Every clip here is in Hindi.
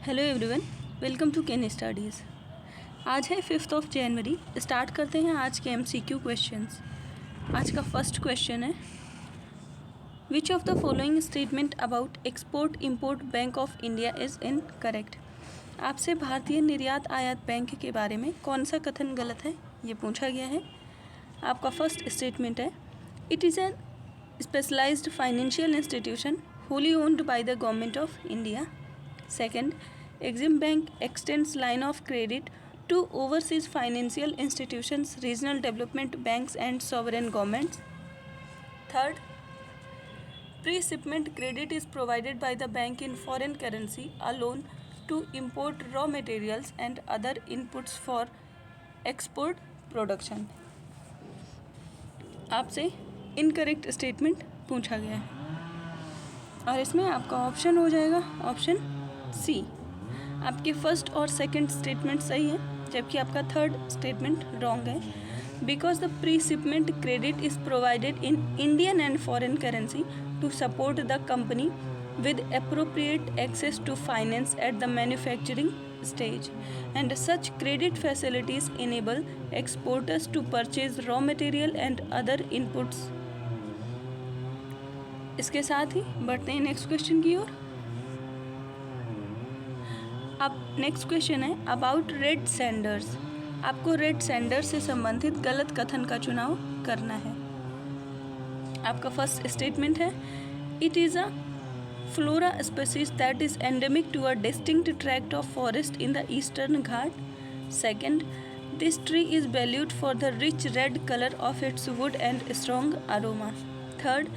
Hello everyone, welcome to Ken studies. आज है 5 जनवरी। स्टार्ट करते हैं आज के MCQ क्वेश्चंस। आज का फर्स्ट क्वेश्चन है, which of the following statement about export import bank of India is incorrect. आपसे भारतीय निर्यात आयात बैंक के बारे में कौन सा कथन गलत है, ये पूछा गया है। आपका फर्स्ट स्टेटमेंट है, it is an specialized financial institution wholly owned by the government of India. Second, Exim Bank extends line of credit to overseas financial institutions, regional development banks and sovereign governments. Third, pre-shipment credit is provided by the bank in foreign currency, a loan to import raw materials and other inputs for export production. आपसे इनकरेक्ट स्टेटमेंट पूछा गया है और इसमें आपका ऑप्शन हो जाएगा ऑप्शन सी। आपके फर्स्ट और सेकंड स्टेटमेंट सही है, जबकि आपका थर्ड स्टेटमेंट रॉन्ग है। Because the pre shipment credit is provided in Indian and foreign currency to support the company with appropriate access to finance at the manufacturing stage, and such credit facilities enable exporters to purchase raw material and other inputs. इसके साथ ही बढ़ते हैं नेक्स्ट क्वेश्चन की ओर। अब नेक्स्ट क्वेश्चन है अबाउट रेड सैंडर्स। आपको रेड सैंडर्स से संबंधित गलत कथन का चुनाव करना है। आपका फर्स्ट स्टेटमेंट है, it is a flora species that is endemic to a distinct tract of forest in the eastern Ghat. Second, this tree is valued for the rich red color of its wood and strong aroma. Third,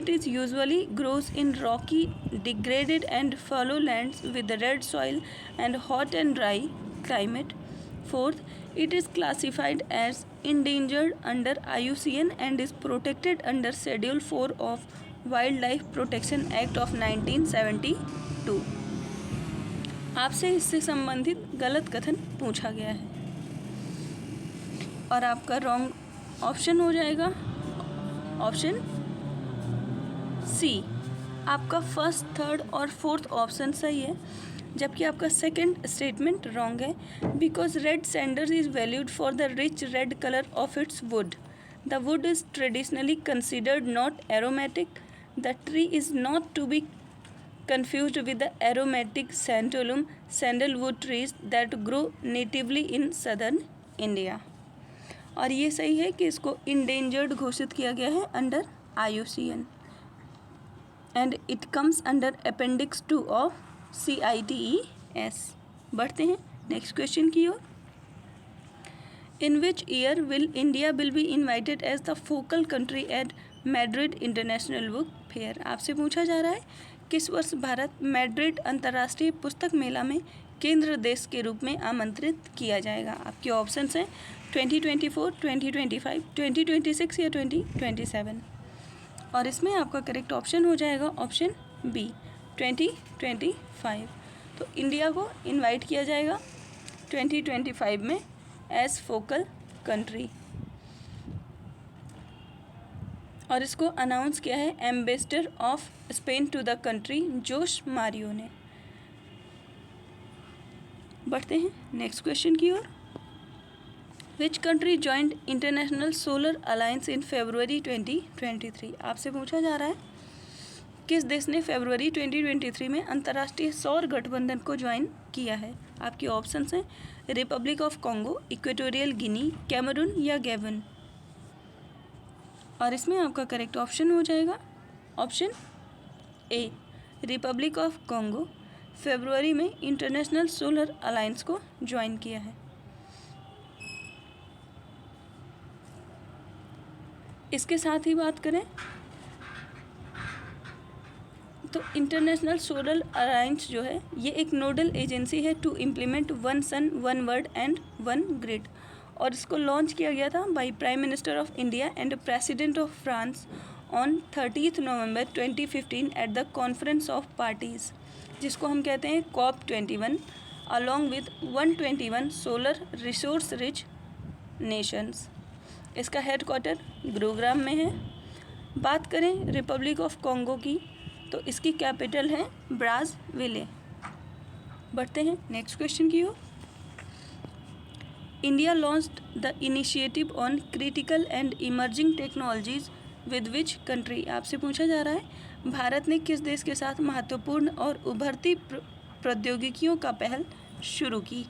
it is usually grows in rocky, degraded and fallow lands with red soil and hot and dry climate. Fourth, it is classified as endangered under IUCN and is protected under Schedule 4 of wild life protection act of 1972। आपसे इससे संबंधित गलत कथन पूछा गया है और आपका रॉन्ग ऑप्शन हो जाएगा ऑप्शन सी। आपका फर्स्ट, थर्ड और फोर्थ ऑप्शन सही है, जबकि आपका सेकंड स्टेटमेंट रॉन्ग है। Because red Sanders is valued for the rich red colour of its would. The wood is traditionally considered not aromatic. The tree is not to be confused with the aromatic sandalwood trees that grow natively in southern India. और ये सही है कि इसको endangered घोषित किया गया है under IUCN and it comes under Appendix 2 of CITES. बढ़ते हैं नेक्स्ट क्वेश्चन की ओर। In which year will India be invited as the focal country at Madrid international book fair. आपसे पूछा जा रहा है किस वर्ष भारत मैड्रिड अंतर्राष्ट्रीय पुस्तक मेला में केंद्र देश के रूप में आमंत्रित किया जाएगा। आपके ऑप्शंस हैं 2024, 2025, 2026 या 2027। और इसमें आपका करेक्ट ऑप्शन हो जाएगा ऑप्शन बी 2025। तो इंडिया को इनवाइट किया जाएगा 2025 में एज फोकल कंट्री और इसको अनाउंस किया है ambassador of Spain to the country Jose Mario ने। बढ़ते हैं नेक्स्ट क्वेश्चन की ओर। Which country joined International Solar Alliance in February 2023। आपसे पूछा जा रहा है किस देश ने फरवरी 2023 में अंतर्राष्ट्रीय सौर गठबंधन को ज्वाइन किया है। आपके ऑप्शंस हैं Republic of Congo, Equatorial Guinea, Cameroon या गैबन। और इसमें आपका करेक्ट ऑप्शन हो जाएगा option A Republic of Congo फरवरी में इंटरनेशनल सोलर अलायंस को ज्वाइन किया है। इसके साथ ही बात करें तो इंटरनेशनल सोलर अलायंस जो है ये एक नोडल एजेंसी है to implement one sun one world and one grid, और इसको लॉन्च किया गया था by prime minister of India and president of France on 30 November 2015 at the conference of parties, जिसको हम कहते हैं COP21, along with 121 solar resource rich nations. इसका हेडक्वार्टर गुरुग्राम में है। बात करें रिपब्लिक ऑफ कॉन्गो की तो इसकी कैपिटल है ब्राज़विले। बढ़ते हैं नेक्स्ट क्वेश्चन की ओर। India launched the initiative on critical and emerging technologies with which country. आपसे पूछा जा रहा है भारत ने किस देश के साथ महत्वपूर्ण और उभरती प्रौद्योगिकियों का पहल शुरू की।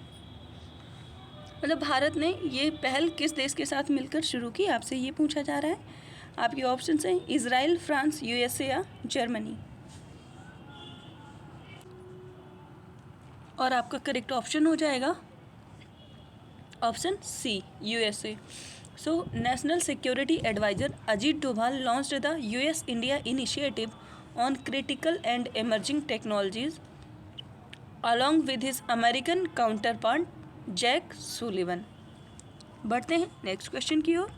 मतलब भारत ने ये पहल किस देश के साथ मिलकर शुरू की, आपसे ये पूछा जा रहा है। आपके ऑप्शंस हैं इजराइल, फ्रांस, यूएसए या जर्मनी। और आपका करेक्ट ऑप्शन हो जाएगा option C, USA. So national security advisor Ajit Doval launched the US India initiative on critical and emerging technologies along with his American counterpart Jake Sullivan. बढ़ते हैं नेक्स्ट क्वेश्चन की ओर।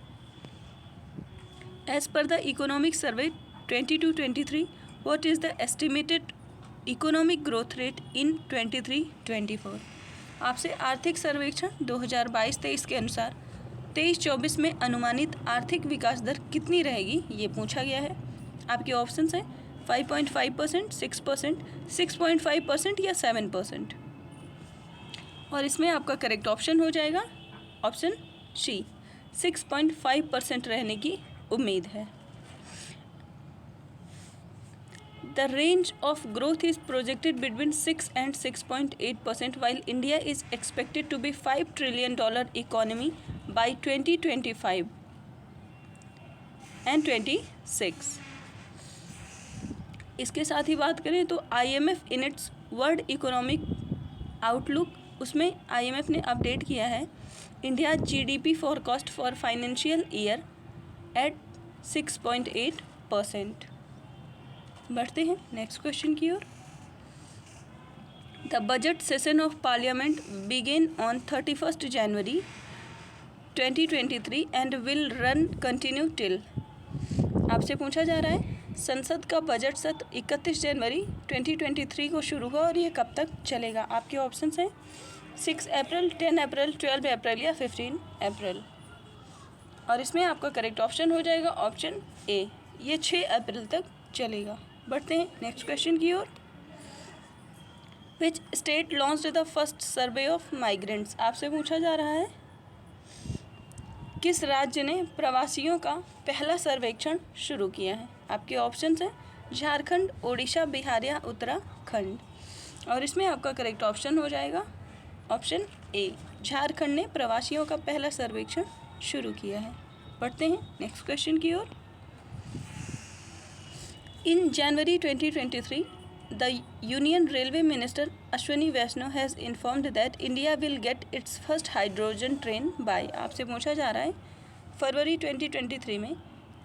As per the economic survey 22-23 what is the estimated economic growth rate in 23-24। आपसे आर्थिक सर्वेक्षण 2022-23 के अनुसार 23-24 में अनुमानित आर्थिक विकास दर कितनी रहेगी, ये पूछा गया है। आपके ऑप्शंस हैं 5.5%, 6%, 6.5% या 7%। और इसमें आपका करेक्ट ऑप्शन हो जाएगा ऑप्शन सी, 6.5% रहने की उम्मीद है। The range of growth is projected between 6 and 6.8%, while India is expected to be $5 trillion economy by 2025 and 26। इसके साथ ही बात करें तो IMF in its world economic outlook, उसमें IMF ने अपडेट किया है India GDP forecast for financial year at 6.8%। बढ़ते हैं नेक्स्ट क्वेश्चन की ओर। The budget session of parliament begin on 31 January 2023 and will run continue till. आपसे पूछा जा रहा है संसद का बजट सत्र 31 जनवरी 2023 को शुरू हुआ और ये कब तक चलेगा। आपके ऑप्शंस हैं 6 अप्रैल, 10 अप्रैल, 12 अप्रैल या 15 अप्रैल। और इसमें आपका करेक्ट ऑप्शन हो जाएगा ऑप्शन ए, ये 6 अप्रैल तक चलेगा। बढ़ते हैं नेक्स्ट क्वेश्चन की ओर। Which state launched the first survey of migrants. आपसे पूछा जा रहा है किस राज्य ने प्रवासियों का पहला सर्वेक्षण शुरू किया है। आपके ऑप्शंस हैं झारखंड, ओडिशा, बिहार या उत्तराखंड। और इसमें आपका करेक्ट ऑप्शन हो जाएगा ऑप्शन ए, झारखंड ने प्रवासियों का पहला सर्वेक्षण शुरू किया है। बढ़ते हैं नेक्स्ट क्वेश्चन की ओर। In January 2023, the Union Railway Minister Ashwini Vaishnaw has informed that India will get its first hydrogen train by। आपसे पूछा जा रहा है फरवरी 2023 में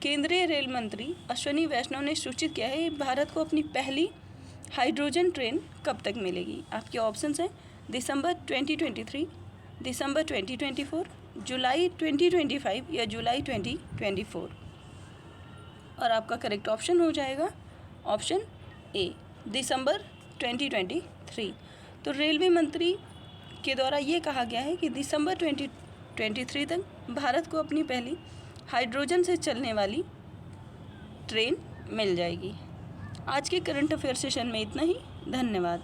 केंद्रीय रेल मंत्री अश्विनी वैष्णव ने सूचित किया है भारत को अपनी पहली हाइड्रोजन ट्रेन कब तक मिलेगी। आपके ऑप्शंस हैं दिसंबर 2023, दिसंबर 2024, जुलाई 2025 या जुलाई 2024। और आपका करेक्ट ऑप्शन हो जाएगा ऑप्शन ए, दिसंबर 2023। तो रेलवे मंत्री के द्वारा ये कहा गया है कि दिसंबर 2023 तक भारत को अपनी पहली हाइड्रोजन से चलने वाली ट्रेन मिल जाएगी। आज के करंट अफेयर सेशन में इतना ही। धन्यवाद।